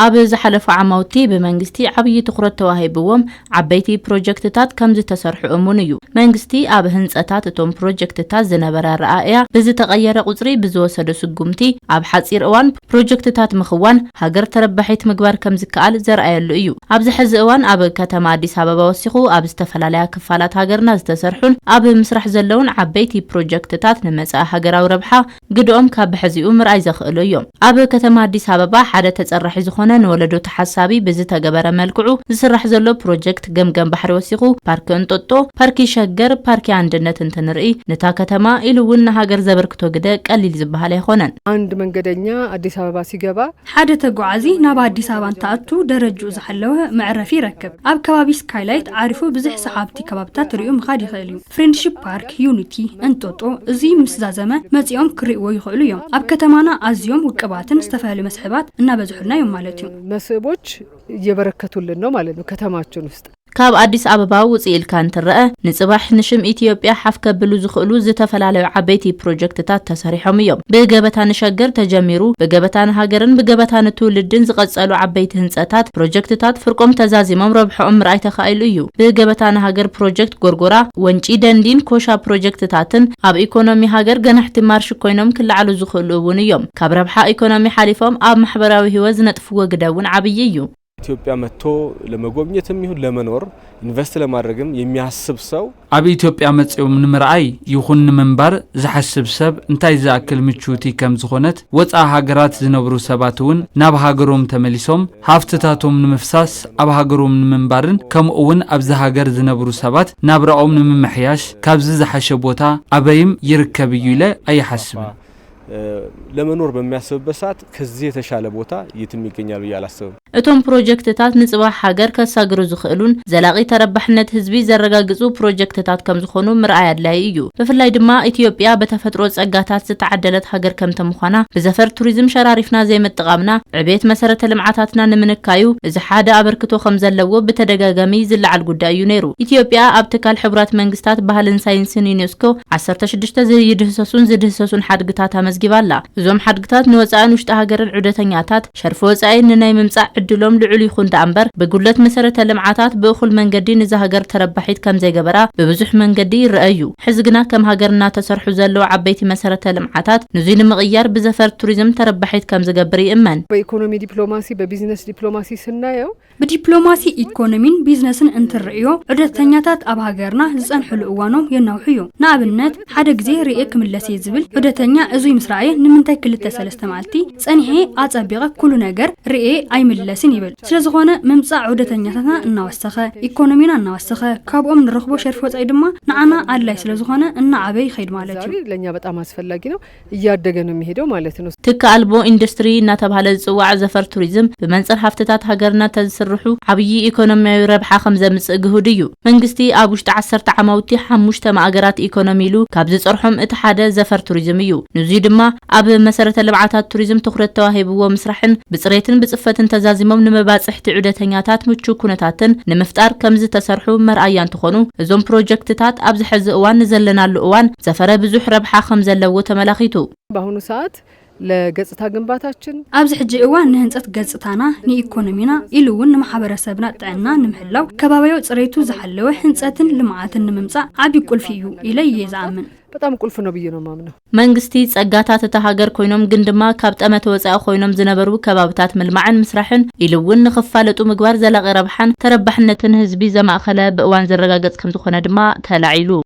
أبز حلف عماوتي بمنجستي عبي تخرج تواهبوم عبيتي بروجكتات كم زي تسرح أمونيو منجستي أبهنس أتات توم بروجكتات زنبرة رائعة بز تغير قصري بزوسد سجومتي أب حصير أوان بروجكتات مخوان هاجر تربحيت مقبر كم زكال زرع اللؤيو أبز حز أوان أب كتم أديس أبابا وسخو أب استفل عليها كفالات هاجر ناس تسرحون أب مسرح زلون عبيتي بروجكتات نمسا هاجر أو ربحة قدوم كاب حزي أمر عايز أخلو يوم أب كتم أديس أبابا حدا تسرح زخونا نولدو تحسابي بزتا جبر ملكعو زسرح زلو بروجكت جم بحر وسخو بارك انطوطو باركي شجر باركي عندنا تنرئي نتا كتما إلوون هاجر زبركتو قدا قليل زبها لي خونن عند منقدنيا أديس أبابا سيجابا حدا تقعزي نابا أديس أبابا تأتو درجو زحلوها معرفي ركب أب كبابي سكايلايت عارفو بزح صحابتي كبابتات ريوم غادي خيليو فريندشيب بارك يونيتي انطوطو زي مسزازمة مزيوم كريقو يخيلو يوم أب كتمانا أزيوم وكباتن استفهلو مسحبات نابزحلنا يوم مالتيو مسبوش يبركتو لنو مالتو كتماتشون وسط كاب أديس أبابا وصيل كان ترى نصباح نشم إثيوبيا حفك بلو زخلو زتفلالو عبيتي بروجكتات تسريحهم يوم بجبتان شجر تجميرو بجبتان هاجرن بجبتان تولدن زقصلو عبيت هنساتات بروجكتات فرقم تزازيمم ربح عمر أي تخيليو بجبتان هاجر بروجكت غورغورا ونجي دندين كوشا بروجكتاتن أب إيكونومي هاجر جنحت مارش كوينم كل على زخلو ونيوم كاب ربح إيكونومي حليفهم أب محبراوي وزنة فوق جداون عبييو ኢትዮጵያ መጥቶ ለመጎብኘትም ይሁን ለመኖር ኢንቨስት ለማድረግም የሚያስብ ሰው አብ ኢትዮጵያ መጽኦም ንምርአይ ይኹን መንባር ዝሐስብ ሰብ እንታይ ዝአክል ምቹቲ ከም ዝኾነት ወፃ ሃገራት ዝነብሩ ሰባቱን ናብ ሃገሮም ተመሊሶም ሃፍትታቶም ንምፍሳስ ኣብ ሃገሮም ንምንባርን ከምኡውን ኣብ ዝሃገር ዝነብሩ ሰባት ናብራኦም ንምምሕያሽ ካብዚ ዝሐሸ ቦታ አበይም ይርከብ እዩ ኢለ አይሐስብ ለመኖር በሚያስብበት ሰዓት ከዚህ የተሻለ ቦታ የትም ይገኛሉ ያላሰቡ እቶም ፕሮጀክትታት ንጽባህ ሃገር ከሳግሩ ዝኽእሉን ዘላቂ ተረባሕነት ህዝቢ ዘረጋግጹ ፕሮጀክትታት ከም ዝኾኑ ምርአይ አድላይ እዩ በፍላይ ድማ ኢትዮጵያ በተፈጥሮ ጸጋታት ዝተዓደለት ሃገር ከም ተምዃና ብዘፈር ቱሪዝም ሸራሪፍና ዘይመጠቃምና ዕቤት መሰረተ ልምዓታትና ንምንካዩ እዚ ሓደ አበርክቶ ከም ዘለዎ በተደጋጋሚ ዝለዓል ጉዳይ እዩ ነይሩ ኢትዮጵያ ኣብ ትካል ሕብራት መንግስታት ባህልን ሳይንስን ዩኔስኮ 16 ዝድህሰሱን ሓድግታት መዝጊባላ እዞም ሓድግታት ንወፃኢን ውሽጢ ሃገርን ዑደተኛታት ሸርፎ ወፃኢን ንናይ ምምጻእ ዕድሎም ልዑል ይኹን ዳንበር በጉለት መሰረተ ልምዓታት በእኹል መንገዲ ንዛ ሃገር ተረባሒት ከም ዘይገበራ በብዙሕ መንገዲ ይረአዩ ሕዝግና ከም ሃገርና ተሰርሑ ዘለው ዓበይቲ መሰረተ ልምዓታት ንዙይ ንምቕያር ብዘፈር ቱሪዝም ተረባሒት ከም ዝገብር ይእመን በኢኮኖሚ ዲፕሎማሲ በቢዝነስ ዲፕሎማሲ ስናየው በዲፕሎማሲ ኢኮኖሚን ቢዝነስን እንትርኢዮ ዑደተኛታት ኣብ ሃገርና ዝጸንሕሉ እዋኖም የናውሕዩ ንኣብነት ሓደ ግዜ ርኤ ክምለስ ዝብል ዑደተኛ እዙይ ምስራኤ ንምንታይ ክልተ ሰለስተ ማልቲ ጸኒሄ አጸቢቀ ኩሉ ነገር ርኤ አይምለስን ይብል ስለዝኾነ መምጻእ ዑደተኛታትና እናወሰኸ ኢኮኖሚና እናወሰኸ ካብኦም ንረኽቦ ሸርፍ ወጻኢ ድማ ንዓና አላይ ስለዝኾነ እናዓበይ ኸይድ ማለት እዩ ለኛ በጣም አስፈላጊ ነው እያደገ ነው የሚሄደው ማለት ነው ትካልቦ ኢንዱስትሪ እናተባለ ዝጽዋዕ ዘፈር ቱሪዝም በመንጸር ሃፍትታት ሃገርና ተዝስርሑ ዓብይ ኢኮኖሚያዊ ረብሓ ከም ዘምጽእ ግሁድ እዩ መንግስቲ ኣብ ውሽጢ 10 ዓመውቲ 5 ማእገራት ኢኮኖሚሉ ካብ ዝጸርሖም እቲ ሓደ ዘፈር ቱሪዝም እዩ ንዙይ ድማ ኣብ መሰረተ ልምዓታት ቱሪዝም ትኩረት ተዋሂብዎ ምስራሕን ብጽሬትን ብጽፈትን ተዛዚሞም ንመባጽሕቲ ዑደተኛታት ምቹ ኩነታትን ንምፍጣር ከምዝ ተሰርሑ መርአያ እንትኾኑ እዞም ፕሮጀክትታት ኣብ ዝሕዚ እዋን ዘለናሉ እዋን ዘፈረ ብዙሕ ረብሓ ከም ዘለዎ ተመላኺቱ በአሁኑ ሰዓት ለገጽታ ግንባታችን ኣብዚ ሕጂ እዋን ንህንጸት ገጽታና ንኢኮኖሚና ኢሉውን ንማሕበረሰብና ጥዕና ንምሕላው ከባቢያዊ ጽሬቱ ዝሓለወ ህንጸትን ልምዓትን ንምምጻእ ዓቢ ቁልፊ እዩ ኢለ ይዛምን በጣም ቁልፍ ነው ብዬ ነው ማምነው መንግስቲ ጸጋታት ተሃገር ኮይኖም ግን ድማ ካብ ጠመተ ወጻኢ ኮይኖም ዝነበሩ ከባብታት መልማዕን ምስራሕን ኢሉውን ንኽፋለጡ ምግባር ዘላቂ ረብሓን ተረባሕነትን ህዝቢ ዘማእኸለ ብእዋን ዘረጋገጽ ከም ዝኾነ ድማ ተላዒሉ